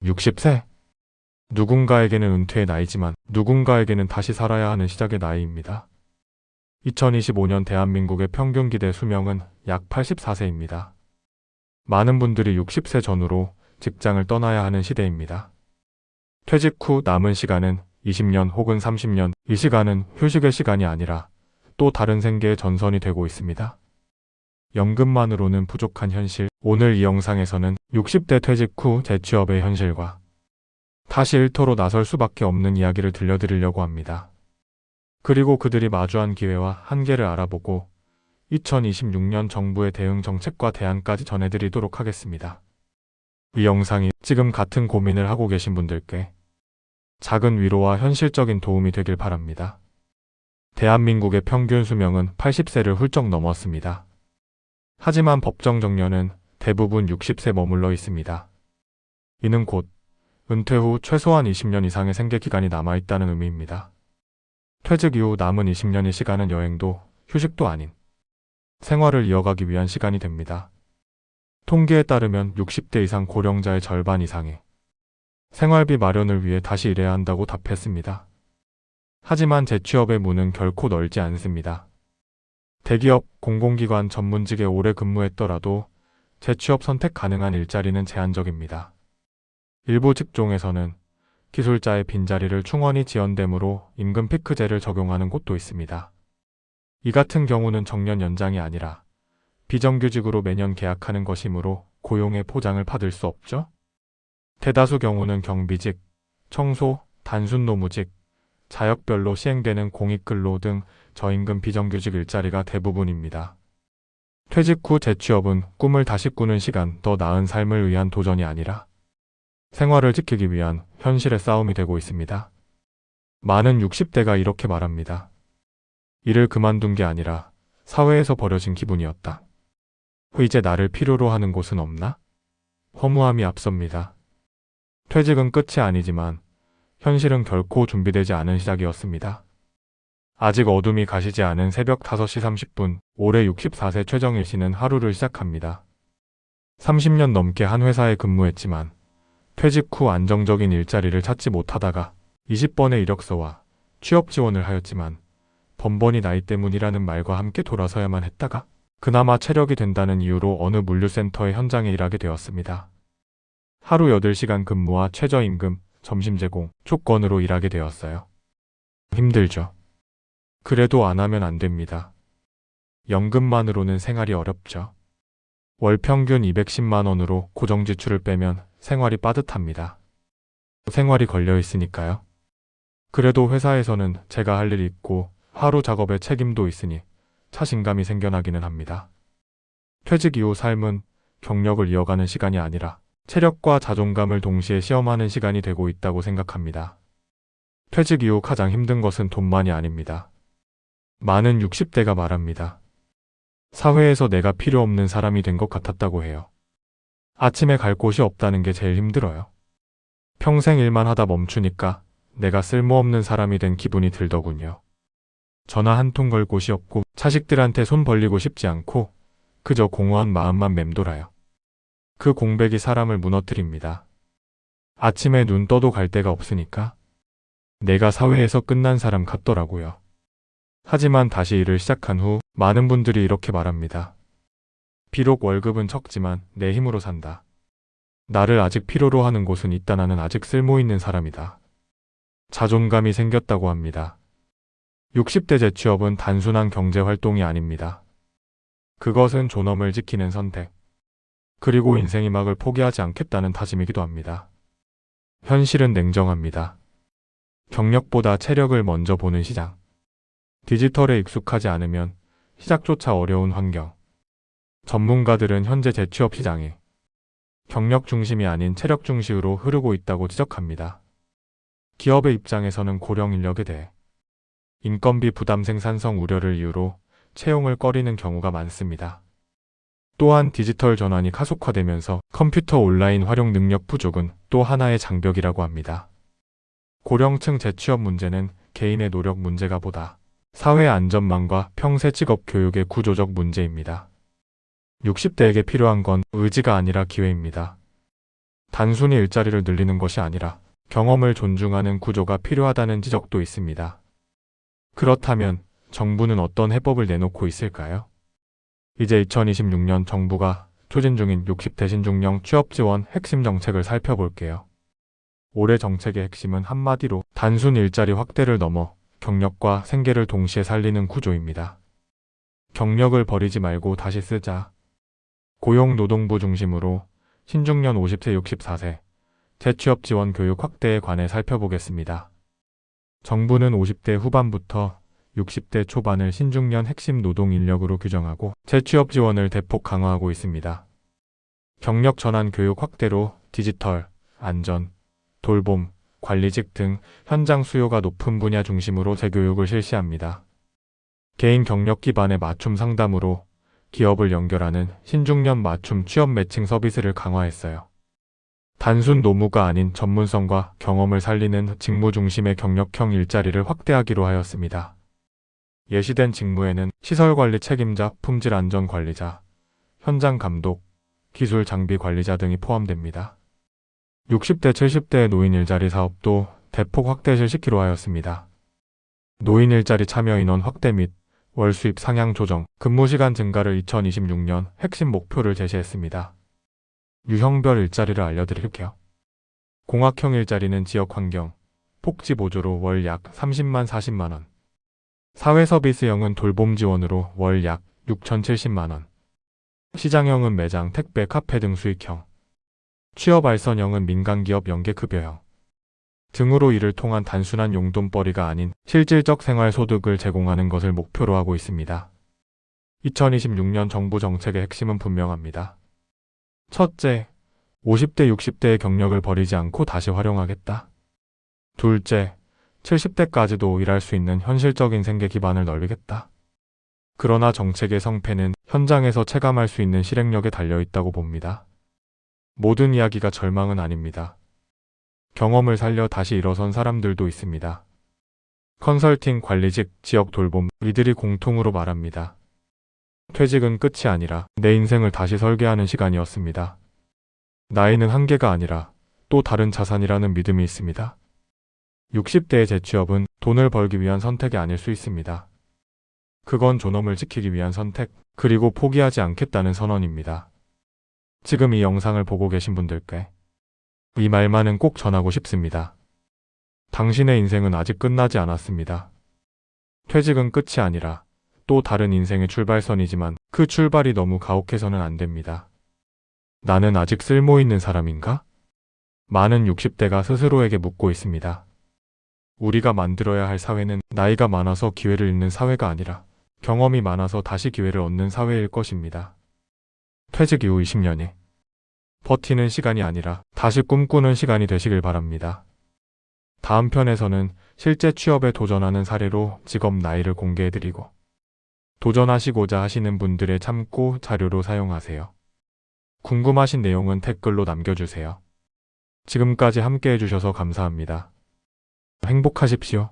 60세? 누군가에게는 은퇴의 나이지만 누군가에게는 다시 살아야 하는 시작의 나이입니다. 2025년 대한민국의 평균 기대 수명은 약 84세입니다. 많은 분들이 60세 전후로 직장을 떠나야 하는 시대입니다. 퇴직 후 남은 시간은 20년 혹은 30년, 이 시간은 휴식의 시간이 아니라 또 다른 생계의 전선이 되고 있습니다. 연금만으로는 부족한 현실, 오늘 이 영상에서는 60대 퇴직 후 재취업의 현실과 다시 일터로 나설 수밖에 없는 이야기를 들려드리려고 합니다. 그리고 그들이 마주한 기회와 한계를 알아보고 2026년 정부의 대응 정책과 대안까지 전해드리도록 하겠습니다. 이 영상이 지금 같은 고민을 하고 계신 분들께 작은 위로와 현실적인 도움이 되길 바랍니다. 대한민국의 평균 수명은 80세를 훌쩍 넘었습니다. 하지만 법정 정년은 대부분 60세 머물러 있습니다. 이는 곧 은퇴 후 최소한 20년 이상의 생계 기간이 남아있다는 의미입니다. 퇴직 이후 남은 20년의 시간은 여행도 휴식도 아닌 생활을 이어가기 위한 시간이 됩니다. 통계에 따르면 60대 이상 고령자의 절반 이상이 생활비 마련을 위해 다시 일해야 한다고 답했습니다. 하지만 재취업의 문은 결코 넓지 않습니다. 대기업, 공공기관 전문직에 오래 근무했더라도 재취업 선택 가능한 일자리는 제한적입니다. 일부 직종에서는 기술자의 빈자리를 충원히 지연되므로 임금 피크제를 적용하는 곳도 있습니다. 이 같은 경우는 정년 연장이 아니라 비정규직으로 매년 계약하는 것이므로 고용의 포장을 받을 수 없죠. 대다수 경우는 경비직, 청소, 단순 노무직, 자역별로 시행되는 공익근로 등 저임금 비정규직 일자리가 대부분입니다. 퇴직 후 재취업은 꿈을 다시 꾸는 시간, 더 나은 삶을 위한 도전이 아니라 생활을 지키기 위한 현실의 싸움이 되고 있습니다. 많은 60대가 이렇게 말합니다. 일을 그만둔 게 아니라 사회에서 버려진 기분이었다. 이제 나를 필요로 하는 곳은 없나? 허무함이 앞섭니다. 퇴직은 끝이 아니지만 현실은 결코 준비되지 않은 시작이었습니다. 아직 어둠이 가시지 않은 새벽 5시 30분, 올해 64세 최정일 씨는 하루를 시작합니다. 30년 넘게 한 회사에 근무했지만 퇴직 후 안정적인 일자리를 찾지 못하다가 20번의 이력서와 취업 지원을 하였지만 번번이 나이 때문이라는 말과 함께 돌아서야만 했다가 그나마 체력이 된다는 이유로 어느 물류센터의 현장에 일하게 되었습니다. 하루 8시간 근무와 최저임금, 점심 제공, 조건으로 일하게 되었어요. 힘들죠. 그래도 안 하면 안 됩니다. 연금만으로는 생활이 어렵죠. 월 평균 210만 원으로 고정 지출을 빼면 생활이 빠듯합니다. 생활이 걸려 있으니까요. 그래도 회사에서는 제가 할 일이 있고 하루 작업에 책임도 있으니 자신감이 생겨나기는 합니다. 퇴직 이후 삶은 경력을 이어가는 시간이 아니라 체력과 자존감을 동시에 시험하는 시간이 되고 있다고 생각합니다. 퇴직 이후 가장 힘든 것은 돈만이 아닙니다. 많은 60대가 말합니다. 사회에서 내가 필요 없는 사람이 된 것 같았다고 해요. 아침에 갈 곳이 없다는 게 제일 힘들어요. 평생 일만 하다 멈추니까 내가 쓸모없는 사람이 된 기분이 들더군요. 전화 한 통 걸 곳이 없고 자식들한테 손 벌리고 싶지 않고 그저 공허한 마음만 맴돌아요. 그 공백이 사람을 무너뜨립니다. 아침에 눈 떠도 갈 데가 없으니까 내가 사회에서 끝난 사람 같더라고요. 하지만 다시 일을 시작한 후 많은 분들이 이렇게 말합니다. 비록 월급은 적지만 내 힘으로 산다. 나를 아직 필요로 하는 곳은 있다. 나는 아직 쓸모있는 사람이다. 자존감이 생겼다고 합니다. 60대 재취업은 단순한 경제활동이 아닙니다. 그것은 존엄을 지키는 선택, 그리고 인생의 막을 포기하지 않겠다는 다짐이기도 합니다. 현실은 냉정합니다. 경력보다 체력을 먼저 보는 시장. 디지털에 익숙하지 않으면 시작조차 어려운 환경. 전문가들은 현재 재취업 시장이 경력 중심이 아닌 체력 중심으로 흐르고 있다고 지적합니다. 기업의 입장에서는 고령 인력에 대해 인건비 부담 생산성 우려를 이유로 채용을 꺼리는 경우가 많습니다. 또한 디지털 전환이 가속화되면서 컴퓨터 온라인 활용 능력 부족은 또 하나의 장벽이라고 합니다. 고령층 재취업 문제는 개인의 노력 문제가 보다 사회 안전망과 평생 직업 교육의 구조적 문제입니다. 60대에게 필요한 건 의지가 아니라 기회입니다. 단순히 일자리를 늘리는 것이 아니라 경험을 존중하는 구조가 필요하다는 지적도 있습니다. 그렇다면 정부는 어떤 해법을 내놓고 있을까요? 이제 2026년 정부가 추진 중인 60대 신중령 취업 지원 핵심 정책을 살펴볼게요. 올해 정책의 핵심은 한마디로 단순 일자리 확대를 넘어 경력과 생계를 동시에 살리는 구조입니다. 경력을 버리지 말고 다시 쓰자. 고용노동부 중심으로 신중년 50세 64세 재취업 지원 교육 확대에 관해 살펴보겠습니다. 정부는 50대 후반부터 60대 초반을 신중년 핵심 노동 인력으로 규정하고 재취업 지원을 대폭 강화하고 있습니다. 경력 전환 교육 확대로 디지털, 안전, 돌봄, 관리직 등 현장 수요가 높은 분야 중심으로 재교육을 실시합니다. 개인 경력 기반의 맞춤 상담으로 기업을 연결하는 신중년 맞춤 취업 매칭 서비스를 강화했어요. 단순 노무가 아닌 전문성과 경험을 살리는 직무 중심의 경력형 일자리를 확대하기로 하였습니다. 예시된 직무에는 시설관리 책임자, 품질안전관리자, 현장 감독, 기술 장비 관리자 등이 포함됩니다. 60대, 70대의 노인 일자리 사업도 대폭 확대 실시키로 하였습니다. 노인 일자리 참여 인원 확대 및 월 수입 상향 조정, 근무시간 증가를 2026년 핵심 목표를 제시했습니다. 유형별 일자리를 알려드릴게요. 공학형 일자리는 지역환경, 복지보조로 월 약 30만 40만원, 사회서비스형은 돌봄 지원으로 월 약 6,070만원, 시장형은 매장, 택배, 카페 등 수익형, 취업알선형은 민간기업 연계급여형 등으로 이를 통한 단순한 용돈벌이가 아닌 실질적 생활소득을 제공하는 것을 목표로 하고 있습니다. 2026년 정부 정책의 핵심은 분명합니다. 첫째, 50대, 60대의 경력을 버리지 않고 다시 활용하겠다. 둘째, 70대까지도 일할 수 있는 현실적인 생계 기반을 넓히겠다. 그러나 정책의 성패는 현장에서 체감할 수 있는 실행력에 달려있다고 봅니다. 모든 이야기가 절망은 아닙니다. 경험을 살려 다시 일어선 사람들도 있습니다. 컨설팅, 관리직, 지역 돌봄, 이들이 공통으로 말합니다. 퇴직은 끝이 아니라 내 인생을 다시 설계하는 시간이었습니다. 나이는 한계가 아니라 또 다른 자산이라는 믿음이 있습니다. 60대의 재취업은 돈을 벌기 위한 선택이 아닐 수 있습니다. 그건 존엄을 지키기 위한 선택, 그리고 포기하지 않겠다는 선언입니다. 지금 이 영상을 보고 계신 분들께 이 말만은 꼭 전하고 싶습니다. 당신의 인생은 아직 끝나지 않았습니다. 퇴직은 끝이 아니라 또 다른 인생의 출발선이지만 그 출발이 너무 가혹해서는 안 됩니다. 나는 아직 쓸모있는 사람인가? 많은 60대가 스스로에게 묻고 있습니다. 우리가 만들어야 할 사회는 나이가 많아서 기회를 잃는 사회가 아니라 경험이 많아서 다시 기회를 얻는 사회일 것입니다. 퇴직 이후 20년이 버티는 시간이 아니라 다시 꿈꾸는 시간이 되시길 바랍니다. 다음 편에서는 실제 취업에 도전하는 사례로 직업 나이를 공개해드리고 도전하시고자 하시는 분들의 참고 자료로 사용하세요. 궁금하신 내용은 댓글로 남겨주세요. 지금까지 함께 해주셔서 감사합니다. 행복하십시오.